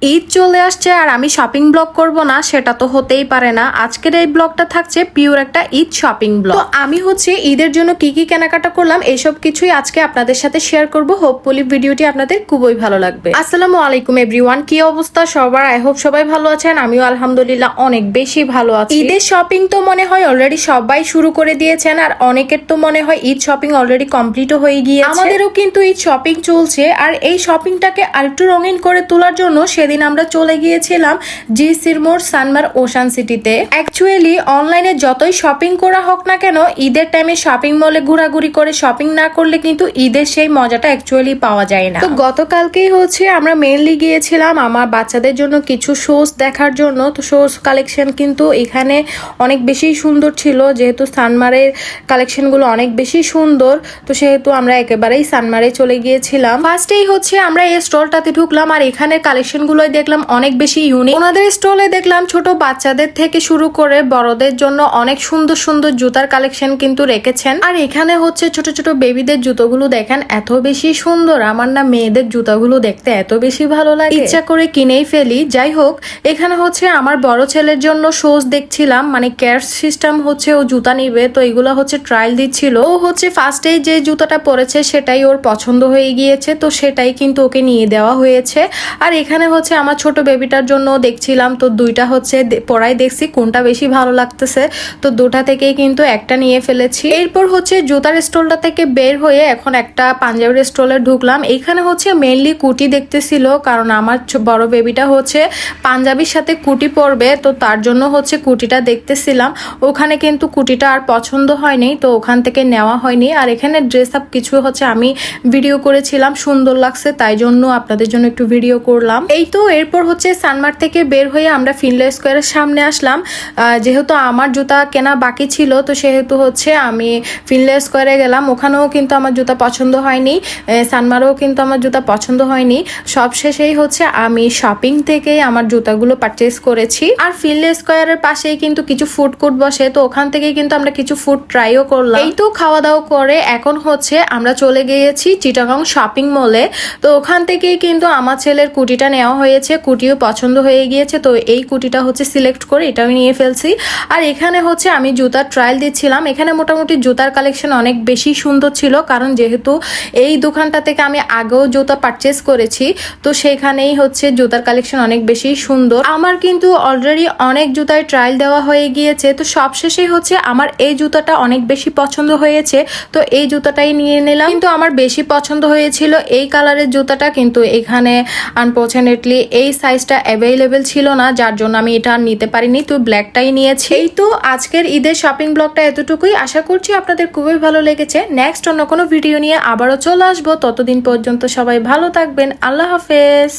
ঈদ চলে আসছে আর আমি শপিং ব্লগ করব না সেটা তো হতেই পারে না। আজকের এই ব্লগটা থাকছে পিওর একটা ঈদ শপিং ব্লগ। তো আমি হচ্ছে ঈদের জন্য কি কি কেনাকাটা করলাম এসব কিছুই আজকে আপনাদের সাথে শেয়ার করব। হোপফুলি ভিডিওটি আপনাদের খুবই ভালো লাগবে। আসসালামু আলাইকুম এভরিওয়ান, কি অবস্থা সবার? আই হোপ সবাই ভালো আছেন। আমিও আলহামদুলিল্লাহ অনেক বেশি ভালো আছি। ঈদের শপিং তো মনে হয় অলরেডি সবাই শুরু করে দিয়েছেন আর অনেকের তো মনে হয় ঈদ শপিং অলরেডি কমপ্লিটও হয়ে গিয়েছে। আমাদেরও কিন্তু ঈদ শপিং চলছে আর এই শপিংটাকে আরেকটু রঙিন করে তোলার জন্য সেদিন আমরা চলে গিয়েছিলাম জিসির মোড় সানমার ওশান সিটিতে। অ্যাকচুয়ালি অনলাইনে যতই শপিং করা হোক না কেন, ঈদের টাইমে শপিং মলে ঘোরাঘুরি করে শপিং না করলে কিন্তু ঈদের সেই মজাটা অ্যাকচুয়ালি পাওয়া যায় না। তো গতকালকেই হচ্ছে আমরা মেইনলি গিয়েছিলাম আমার বাচ্চাদের জন্য কিছু শোজ দেখার জন্য। তো শোজ কালেকশন কিন্তু এখানে অনেক বেশি সুন্দর ছিল, যেহেতু সানমারের কালেকশনগুলো অনেক বেশি সুন্দর, তো সেহেতু আমরা একেবারেই সানমারে চলে গিয়েছিলাম। ফার্স্টেই হচ্ছে আমরা এই স্টলটাতে ঢুকলাম আর এখানের কালেকশনগুলোই দেখলাম অনেক বেশি ইউনিক। ওনাদের স্টলে দেখলাম ছোট বাচ্চাদের থেকে শুরু করে বড়দের জন্য অনেক সুন্দর সুন্দর জুতার কালেকশন কিন্তু রেখেছেন। আর এখানে হচ্ছে ছোট ছোট বেবিদের জুতোগুলো দেখেন এত বেশি সুন্দর। আমার না মেয়েদের জুতাগুলো দেখতে এত বেশি ভালো লাগে, ইচ্ছা করে কিনেই ফেলি। যাই হোক, এখানে হচ্ছে আমার বড় ছেলের জন্য শোজ দেখছিলাম, মানে ক্যাশ সিস্টেম হচ্ছে ও জুতা নিবে, তো এগুলো হচ্ছে ট্রায়াল দিচ্ছিল। ও হচ্ছে ফার্স্টে যে জুতাটা পরেছে সেটাই ওর পছন্দ হয়ে গিয়েছে, তো সেটাই কিন্তু ওকে নিয়ে দেওয়া হয়েছে। আর এখানে হচ্ছে আমার ছোট বেবিটার জন্য দেখছিলাম, তো দুইটা হচ্ছে পরাই দেখছি কোনটা বেশি ভালো লাগতেছে, তো দুটা থেকেই কিন্তু একটা নিয়ে ফেলেছি। এরপর হচ্ছে জুতার স্টলটা থেকে বের হয়ে এখন একটা পাঞ্জাবির স্টলে ঢুকলাম। এখানে হচ্ছে মেইনলি কুটি দেখতেছিল, কারণ আমার বড় বেবিটা হচ্ছে পাঞ্জাবির সাথে কুটি পরবে, তো তার জন্য হচ্ছে কুটিটা দেখতেছিলাম। ওখানে কিন্তু কুটিটা আর পছন্দ হয়নি, তো ওখান থেকে নেওয়া হয়নি। আর এখানে ড্রেস আপ কিছু হচ্ছে আমি ভিডিও করেছিলাম, সুন্দর লাগছে তাই জন্য আপনাদের জন্য একটু ভিডিও করলাম। এই তো এরপর হচ্ছে সানমার থেকে বের হয়ে আমরা ফিনলে স্কোয়ারের সামনে আসলাম। যেহেতু আমার জুতা কেনা বাকি ছিল, তো সেহেতু হচ্ছে আমি ফিনলে স্কোয়ারে গেলাম। ওখানেও কিন্তু আমার জুতা পছন্দ হয়নি, সানমারও কিন্তু আমার জুতা পছন্দ হয়নি। সবশেষেই হচ্ছে আমি শপিং থেকেই আমার জুতাগুলো পারচেস করেছি। আর ফিনলে স্কোয়ারের পাশেই কিন্তু কিছু ফুড কোর্ট বসে, তো ওখান থেকে কিন্তু আমরা কিছু ফুড ট্রাইও করলাম। এই তো খাওয়া দাওয়া করে এখন হচ্ছে আমরা চলে গিয়েছি চিটাগং শপিং মলে। তো ওখান থেকেই কিন্তু আমার ছেলের কুটিটা নেওয়া হয়েছে, কুটিও পছন্দ হয়ে গিয়েছে, তো এই কুটিটা হচ্ছে সিলেক্ট করে এটাও নিয়ে ফেলছি। আর এখানে হচ্ছে আমি জুতার ট্রায়াল দিচ্ছিলাম। এখানে মোটামুটি জুতার কালেকশন অনেক বেশি সুন্দর ছিল, কারণ যেহেতু এই দোকানটা থেকে আমি আগেও জুতা পারচেস করেছি, তো সেখানেই হচ্ছে জুতার কালেকশন অনেক বেশি সুন্দর। আমার কিন্তু অলরেডি অনেক জুতায় ট্রায়াল দেওয়া হয়ে গিয়েছে, তো সবশেষে হচ্ছে আমার এই জুতাটা অনেক বেশি পছন্দ হয়েছে, তো এই জুতাটাই নিয়ে নিলাম। কিন্তু আমার বেশি পছন্দ হয়েছিল এই কালারের জুতাটা, কিন্তু এখানে আনফরচুনেটলি এই সাইজটা অ্যাভেলেবেল ছিল না, যার জন্য আমি এটা আর নিতে পারিনি, তো ব্ল্যাকটাই নিয়েছি। এই তো আজকের ঈদের শপিং ব্লগটা এতটুকুই। আশা করছি আপনাদের খুবই ভালো লেগেছে। নেক্সট অন্য কোনো ভিডিও নিয়ে আবারও চলে আসবো। ততদিন পর্যন্ত সবাই ভালো থাকবেন। আল্লাহ হাফেজ।